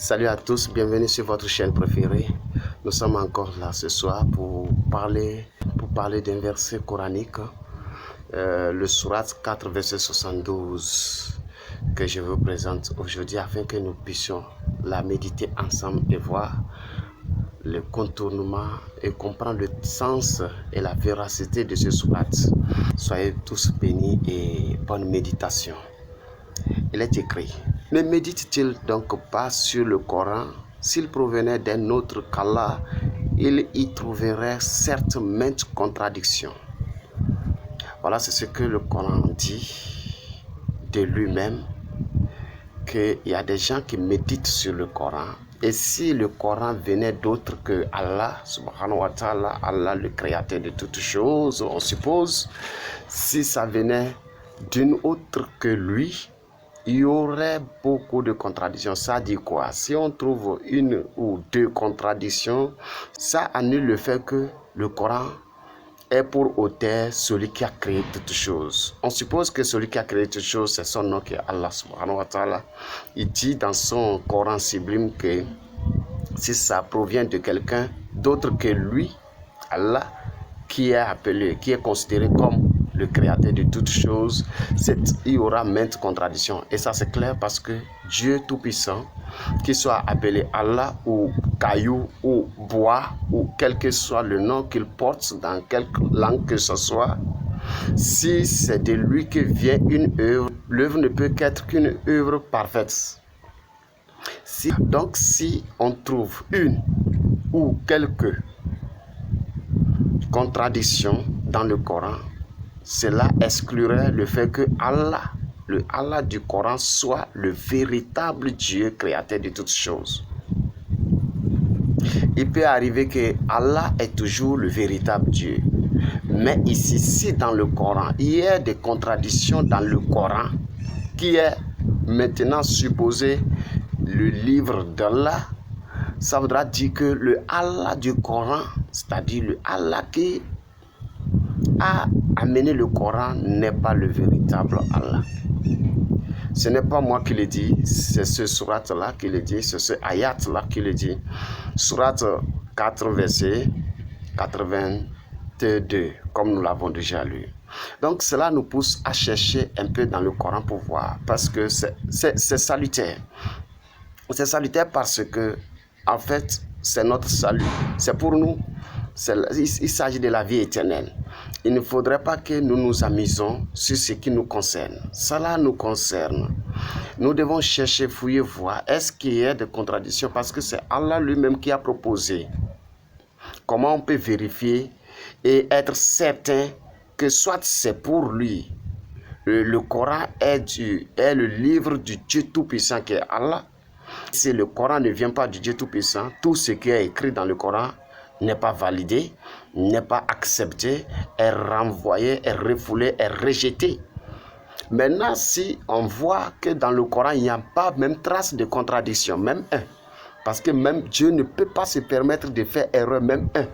Salut à tous, bienvenue sur votre chaîne préférée. Nous sommes encore là ce soir pour parler d'un verset coranique, le Surat 4, verset 72, que je vous présente aujourd'hui afin que nous puissions la méditer ensemble et voir le contournement et comprendre le sens et la véracité de ce Surat. Soyez tous bénis et bonne méditation. Il est écrit: ne médite-t-il donc pas sur le Coran? S'il provenait d'un autre qu'Allah, il y trouverait certes maintes contradictions. Voilà, c'est ce que le Coran dit de lui-même, qu'il y a des gens qui méditent sur le Coran. Et si le Coran venait d'autre que Allah, subhanahu wa ta'ala, Allah le créateur de toutes choses, on suppose, si ça venait d'une autre que lui, il y aurait beaucoup de contradictions. Ça dit quoi? Si on trouve une ou deux contradictions, ça annule le fait que le Coran est pour auteur celui qui a créé toutes choses. On suppose que celui qui a créé toutes choses, c'est son nom qui est Allah subhanahu wa ta'ala. Il dit dans son Coran sublime que si ça provient de quelqu'un d'autre que lui, Allah, qui est appelé, qui est considéré comme le créateur de toutes choses, il y aura maintes contradictions. Et ça c'est clair parce que Dieu Tout-Puissant, qu'il soit appelé Allah ou caillou ou bois ou quel que soit le nom qu'il porte dans quelque langue que ce soit, si c'est de lui que vient une œuvre, l'œuvre ne peut qu'être qu'une œuvre parfaite. Donc si on trouve une ou quelques contradictions dans le Coran, cela exclurait le fait que Allah, le Allah du Coran, soit le véritable Dieu créateur de toutes choses. Il peut arriver que Allah est toujours le véritable Dieu. Mais ici, si dans le Coran, il y a des contradictions dans le Coran, qui est maintenant supposé le livre d'Allah, ça voudra dire que le Allah du Coran, c'est-à-dire le Allah qui a amené le Coran, n'est pas le véritable Allah. Ce n'est pas moi qui le dis, c'est ce surat-là qui le dit, c'est ce ayat-là qui le dit. Surat 4, verset 82, comme nous l'avons déjà lu. Donc cela nous pousse à chercher un peu dans le Coran pour voir, parce que c'est salutaire. C'est salutaire parce que, en fait, c'est notre salut. C'est pour nous. Il s'agit de la vie éternelle. Il ne faudrait pas que nous nous amusons sur ce qui nous concerne. Cela nous concerne. Nous devons chercher, fouiller, voir. Est-ce qu'il y a des contradictions? Parce que c'est Allah lui-même qui a proposé. Comment on peut vérifier et être certain que soit c'est pour lui. Le Coran est le livre du Dieu Tout-Puissant qui est Allah. Si le Coran ne vient pas du Dieu Tout-Puissant, tout ce qui est écrit dans le Coran n'est pas validé, n'est pas accepté, est renvoyé, est refoulé, est rejeté. Maintenant, si on voit que dans le Coran, il n'y a pas même trace de contradiction, même un, parce que même Dieu ne peut pas se permettre de faire erreur, même un.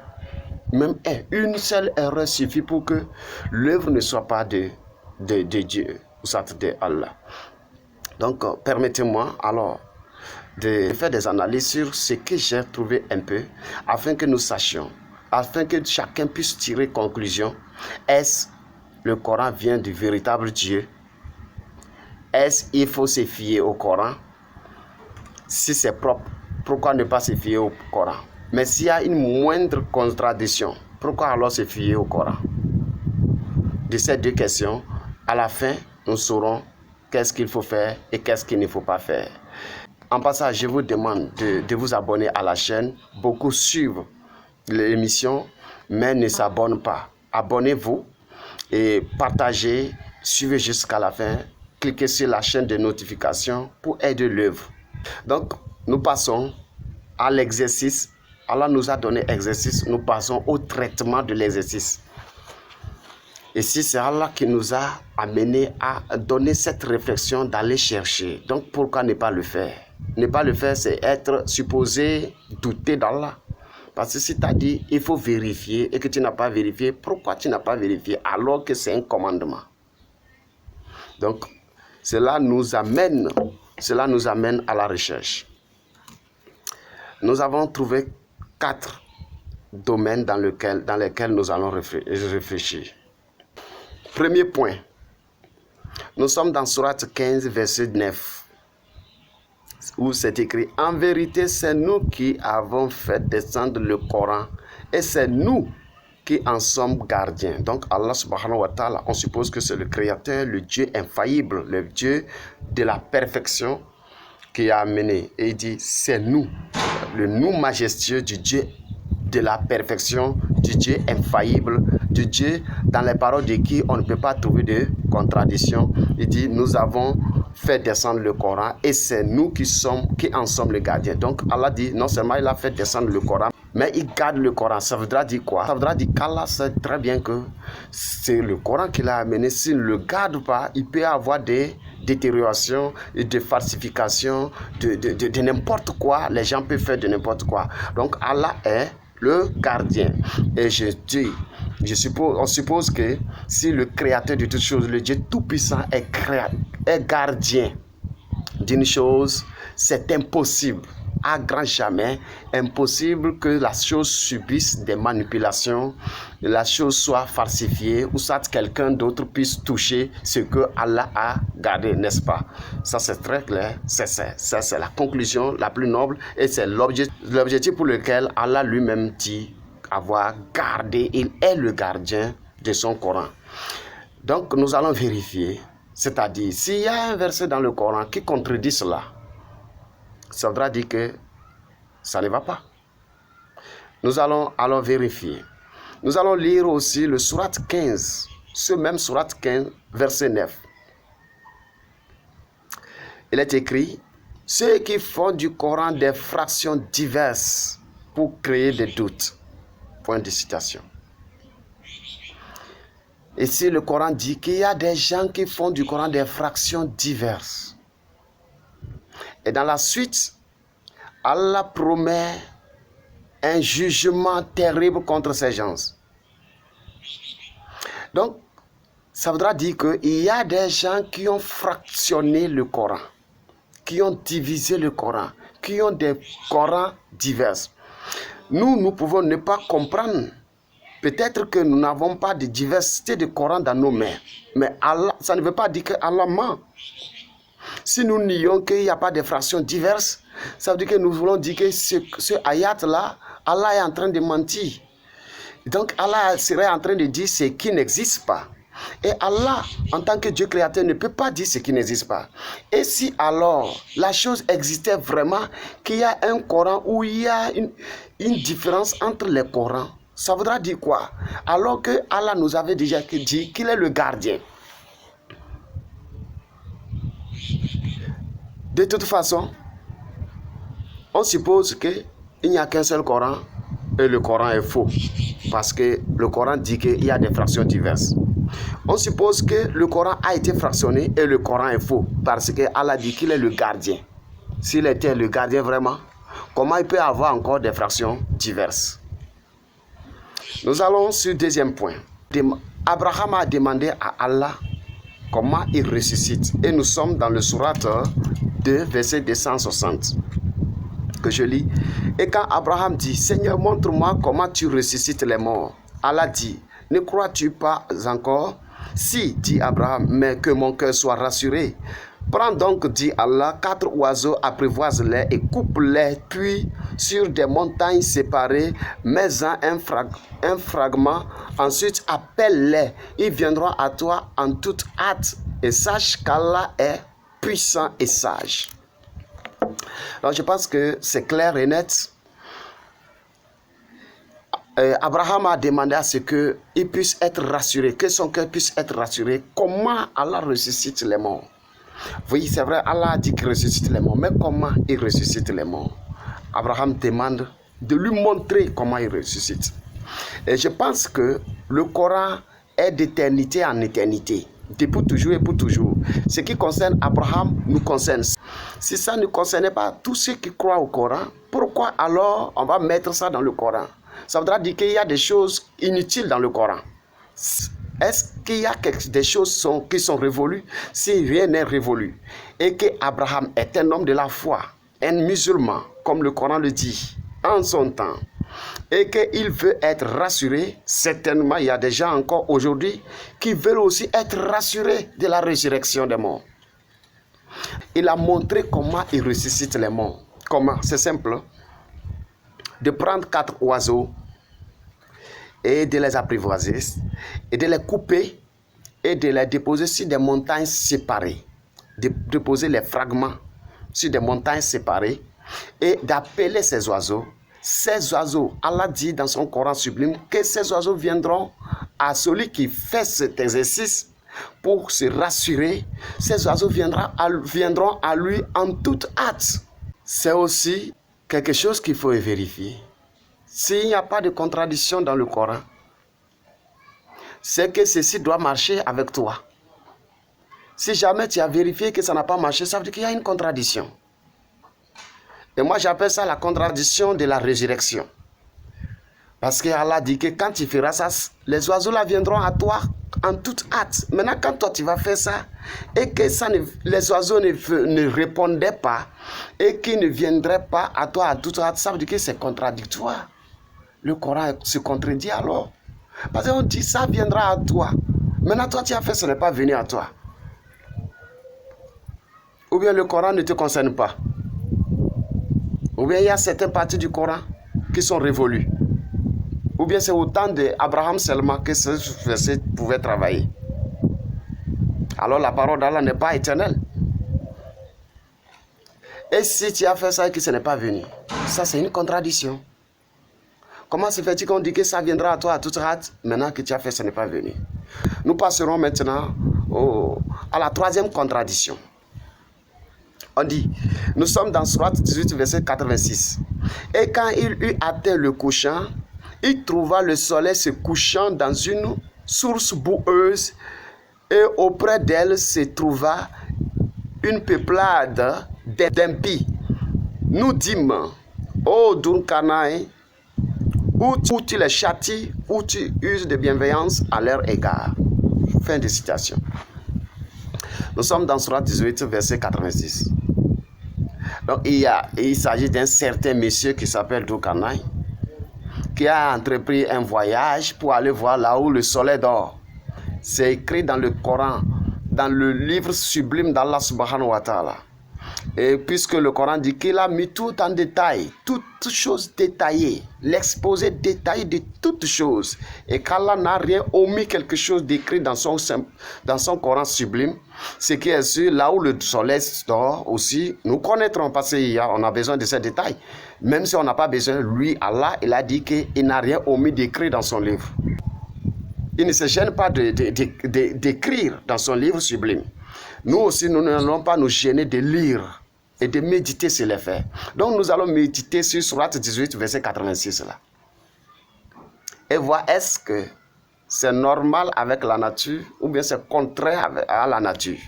Une seule erreur suffit pour que l'œuvre ne soit pas de Dieu, ou ça de Allah. Donc, permettez-moi alors de faire des analyses sur ce que j'ai trouvé un peu, afin que nous sachions, afin que chacun puisse tirer conclusion. Est-ce le Coran vient du véritable Dieu? Est-ce qu'il faut se fier au Coran? Si c'est propre, pourquoi ne pas se fier au Coran? Mais s'il y a une moindre contradiction, pourquoi alors se fier au Coran? De ces deux questions, à la fin, nous saurons qu'est-ce qu'il faut faire et qu'est-ce qu'il ne faut pas faire. En passant, je vous demande de vous abonner à la chaîne. Beaucoup suivent l'émission, mais ne s'abonnent pas. Abonnez-vous et partagez, suivez jusqu'à la fin. Cliquez sur la chaîne de notification pour aider l'œuvre. Donc, nous passons à l'exercice. Allah nous a donné exercice. Nous passons au traitement de l'exercice. Et si c'est Allah qui nous a amené à donner cette réflexion d'aller chercher. Donc pourquoi ne pas le faire? Ne pas le faire, c'est être supposé douter d'Allah. Parce que si tu as dit il faut vérifier et que tu n'as pas vérifié, pourquoi tu n'as pas vérifié alors que c'est un commandement? Donc cela nous amène à la recherche. nous avons trouvé 4 domaines dans lesquels nous allons réfléchir. Premier point, nous sommes dans Sourate 15, verset 9, où c'est écrit « En vérité, c'est nous qui avons fait descendre le Coran et c'est nous qui en sommes gardiens. » Donc Allah subhanahu wa ta'ala, on suppose que c'est le créateur, le Dieu infaillible, le Dieu de la perfection qui a amené. Et il dit c'est nous, le nous majestueux du Dieu de la perfection, du Dieu infaillible, du Dieu dans les paroles de qui on ne peut pas trouver de contradiction. Il dit nous avons fait descendre le Coran et c'est nous qui en sommes les gardiens. Donc Allah dit non seulement il a fait descendre le Coran, mais il garde le Coran. Ça voudra dire quoi? Ça voudra dire qu'Allah sait très bien que c'est le Coran qu'il a amené. S'il ne le garde pas, il peut y avoir des détériorations, de falsifications, de n'importe quoi. Les gens peuvent faire de n'importe quoi. Donc Allah est le gardien. Et on suppose que si le créateur de toutes choses, le Dieu tout-puissant est gardien d'une chose, c'est impossible, à grand jamais, impossible que la chose subisse des manipulations, la chose soit falsifiée ou soit quelqu'un d'autre puisse toucher ce que Allah a gardé, n'est-ce pas? Ça c'est très clair, ça c'est la conclusion la plus noble et c'est l'objectif pour lequel Allah lui-même dit avoir gardé, il est le gardien de son Coran. Donc nous allons vérifier, c'est-à-dire s'il y a un verset dans le Coran qui contredit cela, ça voudra dire que ça ne va pas. Nous allons alors vérifier. Nous allons lire aussi le Sourate 15, ce même Sourate 15, verset 9. Il est écrit « Ceux qui font du Coran des fractions diverses pour créer des doutes. » Point de citation. Ici, le Coran dit qu'il y a des gens qui font du Coran des fractions diverses. Et dans la suite, Allah promet un jugement terrible contre ces gens. Donc, ça voudra dire qu'il y a des gens qui ont fractionné le Coran, qui ont divisé le Coran, qui ont des Corans divers. Nous pouvons ne pas comprendre. Peut-être que nous n'avons pas de diversité de Coran dans nos mains. Mais Allah, ça ne veut pas dire que Allah ment. Si nous nions qu'il n'y a pas de fractions diverses, ça veut dire que nous voulons dire que ce ayat-là, Allah est en train de mentir. Donc Allah serait en train de dire ce qui n'existe pas. Et Allah, en tant que Dieu créateur, ne peut pas dire ce qui n'existe pas. Et si alors la chose existait vraiment, qu'il y a un Coran où il y a une différence entre les Corans, ça voudra dire quoi? Alors que Allah nous avait déjà dit qu'il est le gardien. De toute façon, on suppose qu'il n'y a qu'un seul Coran et le Coran est faux. Parce que le Coran dit qu'il y a des fractions diverses. On suppose que le Coran a été fractionné et le Coran est faux. Parce que Allah dit qu'il est le gardien. S'il était le gardien vraiment, comment il peut y avoir encore des fractions diverses? Nous allons sur le deuxième point. Abraham a demandé à Allah comment il ressuscite. Et nous sommes dans le Sourate 2, verset 260, que je lis. Et quand Abraham dit, Seigneur, montre-moi comment tu ressuscites les morts. Allah dit, ne crois-tu pas encore? Si, dit Abraham, mais que mon cœur soit rassuré. Prends donc, dit Allah, 4 oiseaux, apprivoise-les et coupe-les, puis sur des montagnes séparées, mets-en un fragment, ensuite appelle-les, ils viendront à toi en toute hâte, et sache qu'Allah est puissant et sage. Donc je pense que c'est clair et net. Abraham a demandé à ce qu'il puisse être rassuré, que son cœur puisse être rassuré. Comment Allah ressuscite les morts? Oui, c'est vrai, Allah a dit qu'il ressuscite les morts, mais comment il ressuscite les morts? Abraham demande de lui montrer comment il ressuscite. Et je pense que le Coran est d'éternité en éternité, depuis toujours et pour toujours. Ce qui concerne Abraham nous concerne. Si ça ne concernait pas tous ceux qui croient au Coran, pourquoi alors on va mettre ça dans le Coran? Ça voudra dire qu'il y a des choses inutiles dans le Coran. Est-ce qu'il y a des choses qui sont révolues? Si rien n'est révolu et que Abraham est un homme de la foi, un musulman, comme le Coran le dit, en son temps, et qu'il veut être rassuré, certainement il y a des gens encore aujourd'hui qui veulent aussi être rassurés de la résurrection des morts. Il a montré comment il ressuscite les morts. Comment? C'est simple. De prendre 4 oiseaux et de les apprivoiser et de les couper et de les déposer sur des montagnes séparées. De déposer les fragments sur des montagnes séparées et d'appeler ces oiseaux. Ces oiseaux, Allah dit dans son Coran sublime que ces oiseaux viendront à celui qui fait cet exercice pour se rassurer. Ces oiseaux viendront à lui en toute hâte. C'est aussi quelque chose qu'il faut vérifier. S'il n'y a pas de contradiction dans le Coran, c'est que ceci doit marcher avec toi. Si jamais tu as vérifié que ça n'a pas marché, ça veut dire qu'il y a une contradiction. Et moi, j'appelle ça la contradiction de la résurrection. Parce qu'Allah dit que quand tu feras ça, les oiseaux là viendront à toi en toute hâte. Maintenant, quand toi tu vas faire ça, et que les oiseaux ne répondaient pas, et qu'ils ne viendraient pas à toi à toute hâte, ça veut dire que c'est contradictoire. Le Coran se contredit alors. Parce qu'on dit ça viendra à toi. Maintenant, toi tu as fait, ce n'est pas venu à toi. Ou bien le Coran ne te concerne pas. Ou bien il y a certaines parties du Coran qui sont révolues. Ou bien c'est au temps d'Abraham seulement que ce verset pouvait travailler. Alors la parole d'Allah n'est pas éternelle. Et si tu as fait ça et que ce n'est pas venu, ça c'est une contradiction. Comment se fait-il qu'on dit que ça viendra à toi à toute hâte, maintenant que tu as fait, ce n'est pas venu? Nous passerons maintenant à la troisième contradiction. On dit, nous sommes dans Sourate 18, verset 86. Et quand il eut atteint le couchant, il trouva le soleil se couchant dans une source boueuse, et auprès d'elle se trouva une peuplade d'impies. Nous dîmes, ô Duncanai, où tu les châties, où tu uses de bienveillance à leur égard. Fin de citation. Nous sommes dans Sourate 18, verset 86. Donc il s'agit d'un certain monsieur qui s'appelle Duncanai, qui a entrepris un voyage pour aller voir là où le soleil dort. C'est écrit dans le Coran, dans le livre sublime d'Allah subhanahu wa ta'ala. Et puisque le Coran dit qu'il a mis tout en détail, toutes choses détaillées, l'exposé détaillé de toutes choses, et qu'Allah n'a rien omis quelque chose d'écrit dans son Coran sublime, ce qui est sûr, là où le soleil dort aussi, nous connaîtrons parce qu'on a besoin de ces détails. Même si on n'a pas besoin, lui, Allah, il a dit qu'il n'a rien omis d'écrire dans son livre. Il ne se gêne pas d'écrire dans son livre sublime. Nous aussi, nous n'allons pas nous gêner de lire et de méditer sur les faits. Donc, nous allons méditer sur Sourate 18, verset 86 là. Et voir est-ce que c'est normal avec la nature ou bien c'est contraire à la nature.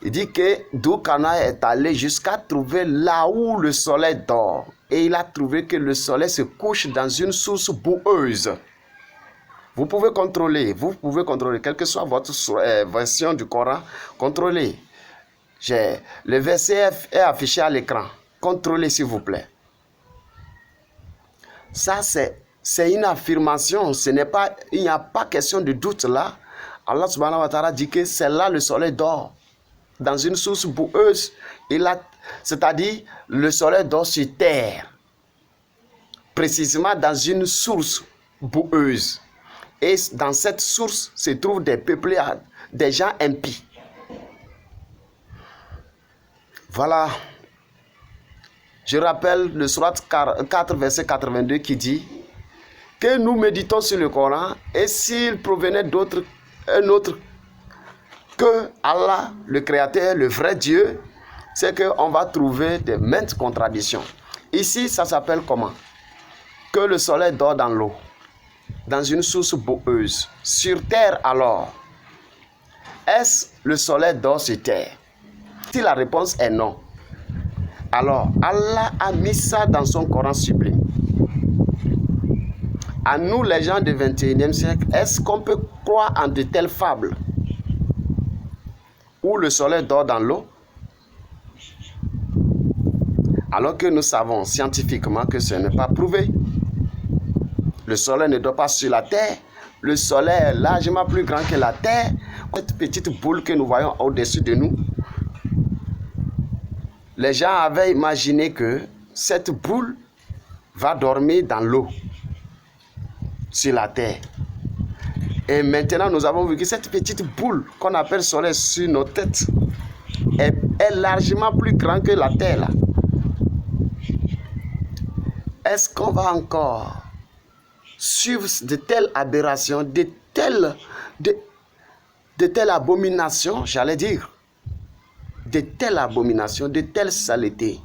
Il dit que Duncanai est allé jusqu'à trouver là où le soleil dort. Et il a trouvé que le soleil se couche dans une source boueuse. Vous pouvez contrôler, quelle que soit votre version du Coran, contrôlez. Le verset est affiché à l'écran. Contrôlez s'il vous plaît. Ça c'est une affirmation, il n'y a pas question de doute là. Allah subhanahu wa ta'ala dit que c'est là le soleil dort, dans une source boueuse. C'est-à-dire le soleil dort sur terre, précisément dans une source boueuse. Et dans cette source se trouvent des peuplades, des gens impies. Voilà. Je rappelle le Sourate 4, verset 82 qui dit que nous méditons sur le Coran et s'il provenait un autre que Allah, le Créateur, le vrai Dieu, c'est qu'on va trouver de maintes contradictions. Ici, ça s'appelle comment? Que le soleil dort dans l'eau, dans une source boueuse. Sur terre alors, est-ce le soleil dort sur terre? Si la réponse est non, alors Allah a mis ça dans son Coran sublime. À nous les gens du 21e siècle, est-ce qu'on peut croire en de telles fables où le soleil dort dans l'eau? Alors que nous savons scientifiquement que ce n'est pas prouvé. Le soleil ne dort pas sur la terre. Le soleil est largement plus grand que la terre. Cette petite boule que nous voyons au-dessus de nous, les gens avaient imaginé que cette boule va dormir dans l'eau, sur la terre. Et maintenant, nous avons vu que cette petite boule qu'on appelle soleil sur nos têtes est largement plus grand que la terre. Là. Est-ce qu'on va encore suivre de telles aberrations, de telles abominations, j'allais dire, de telles abominations, de telles saletés?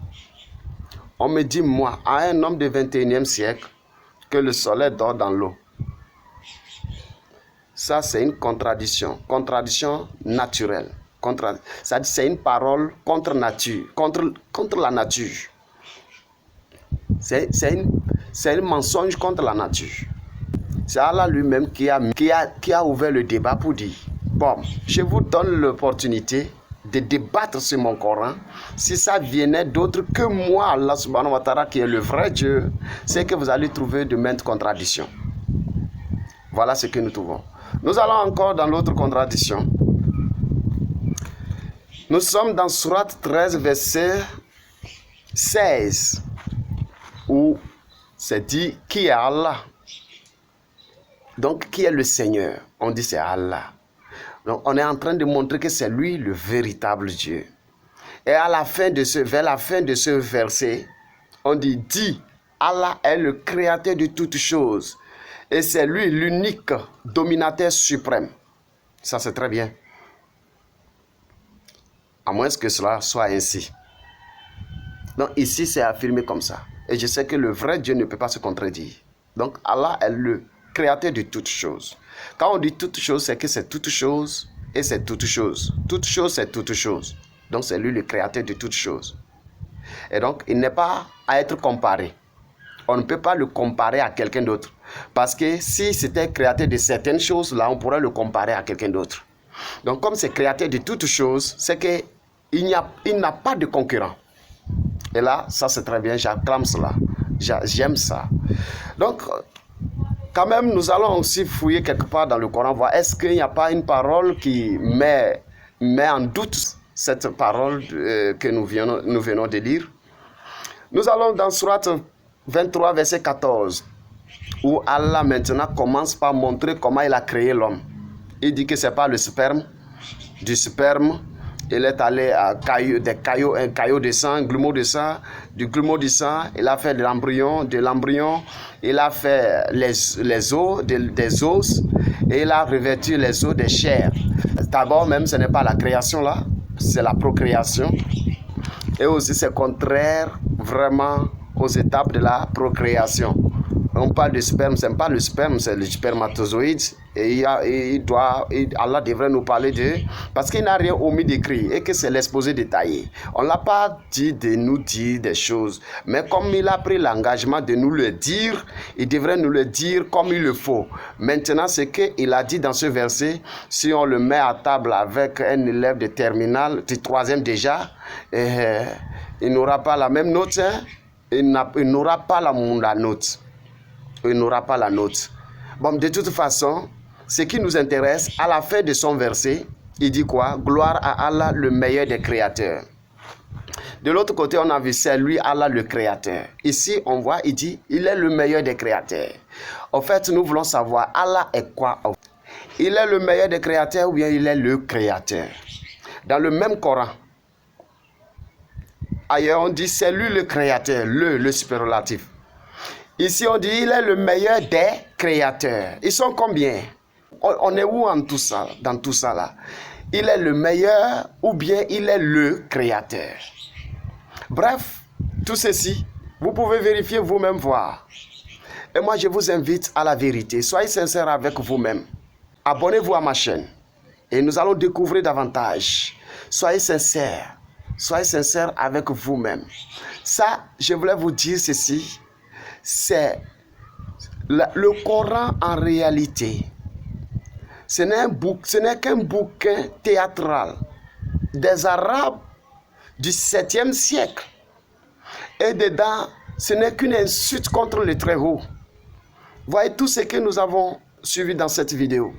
On me dit, moi, à un homme du 21e siècle, que le soleil dort dans l'eau. Ça, c'est une contradiction naturelle. C'est une parole contre nature, contre la nature. C'est un mensonge contre la nature. C'est Allah lui-même qui a ouvert le débat pour dire, bon, je vous donne l'opportunité de débattre sur mon Coran. Si ça venait d'autre que moi, Allah subhanahu wa ta'ala, qui est le vrai Dieu, c'est que vous allez trouver de maintes contradictions. Voilà ce que nous trouvons. Nous allons encore dans l'autre contradiction. Nous sommes dans Sourate 13, verset 16, où c'est dit qui est Allah. Donc, qui est le Seigneur? On dit c'est Allah. Donc, on est en train de montrer que c'est lui le véritable Dieu. Et vers la fin de ce verset, on dit, Allah est le créateur de toutes choses. Et c'est lui l'unique dominateur suprême. Ça, c'est très bien. À moins que cela soit ainsi. Donc, ici, c'est affirmé comme ça. Et je sais que le vrai Dieu ne peut pas se contredire. Donc, Allah est le créateur de toutes choses. Quand on dit toutes choses, c'est que c'est toutes choses et c'est toutes choses. Toutes choses, c'est toutes choses. Donc, c'est lui le créateur de toutes choses. Et donc, il n'est pas à être comparé. On ne peut pas le comparer à quelqu'un d'autre. Parce que si c'était créateur de certaines choses, là, on pourrait le comparer à quelqu'un d'autre. Donc, comme c'est créateur de toutes choses, c'est qu'il n'a pas de concurrent. Et là, ça c'est très bien, j'acclame cela. J'aime ça. Donc, quand même, nous allons aussi fouiller quelque part dans le Coran, voir est-ce qu'il n'y a pas une parole qui met en doute cette parole que nous venons de lire. Nous allons dans Sourate 23, verset 14, où Allah maintenant commence par montrer comment il a créé l'homme. Il dit que ce n'est pas le sperme, du sperme. Il est allé à un caillot de sang, un grumeau de sang, du grumeau de sang, il a fait de l'embryon, il a fait les os, des os, et il a revêtu les os des chairs. D'abord même, ce n'est pas la création là, c'est la procréation. Et aussi c'est contraire vraiment aux étapes de la procréation. On parle de sperme, ce n'est pas le sperme, c'est le spermatozoïde. Et Allah devrait nous parler de... Parce qu'il n'a rien omis d'écrire et que c'est l'exposé détaillé. On ne l'a pas dit de nous dire des choses. Mais comme il a pris l'engagement de nous le dire, il devrait nous le dire comme il le faut. Maintenant, ce qu'il a dit dans ce verset, si on le met à table avec un élève de terminale, de troisième déjà, il n'aura pas la même note. Hein? Il n'aura pas la note. Il n'aura pas la note. Bon, de toute façon, ce qui nous intéresse, à la fin de son verset, il dit quoi? Gloire à Allah, le meilleur des créateurs. De l'autre côté, on a vu, c'est lui, Allah, le créateur. Ici, on voit, il dit, il est le meilleur des créateurs. En fait, nous voulons savoir, Allah est quoi? Il est le meilleur des créateurs ou bien il est le créateur? Dans le même Coran, ailleurs, on dit, c'est lui le créateur, le superlatif. Ici, on dit, il est le meilleur des créateurs. Ils sont combien? On est où dans tout ça là? Il est le meilleur ou bien il est le créateur? Bref, tout ceci, vous pouvez vérifier vous-même, voir. Et moi, je vous invite à la vérité. Soyez sincères avec vous-même. Abonnez-vous à ma chaîne et nous allons découvrir davantage. Soyez sincères. Soyez sincères avec vous-même. Ça, je voulais vous dire ceci. C'est le Coran en réalité. Ce n'est qu'un bouquin théâtral des Arabes du 7e siècle. Et dedans, ce n'est qu'une insulte contre le Très-Haut. Voyez tout ce que nous avons suivi dans cette vidéo.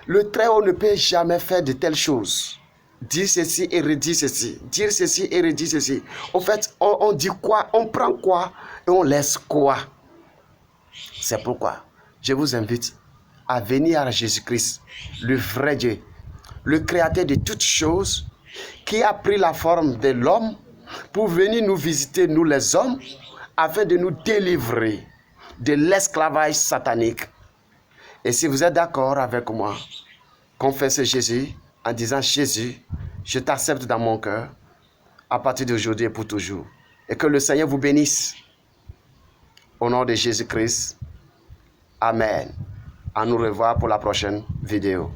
Le Très-Haut ne peut jamais faire de telles choses. Dire ceci et redire ceci. Dire ceci et redire ceci. En fait, on dit quoi, on prend quoi et on laisse quoi. C'est pourquoi je vous invite à venir à Jésus-Christ, le vrai Dieu, le créateur de toutes choses, qui a pris la forme de l'homme pour venir nous visiter, nous les hommes, afin de nous délivrer de l'esclavage satanique. Et si vous êtes d'accord avec moi, confessez Jésus en disant: Jésus, je t'accepte dans mon cœur, à partir d'aujourd'hui et pour toujours. Et que le Seigneur vous bénisse. Au nom de Jésus-Christ. Amen. À nous revoir pour la prochaine vidéo.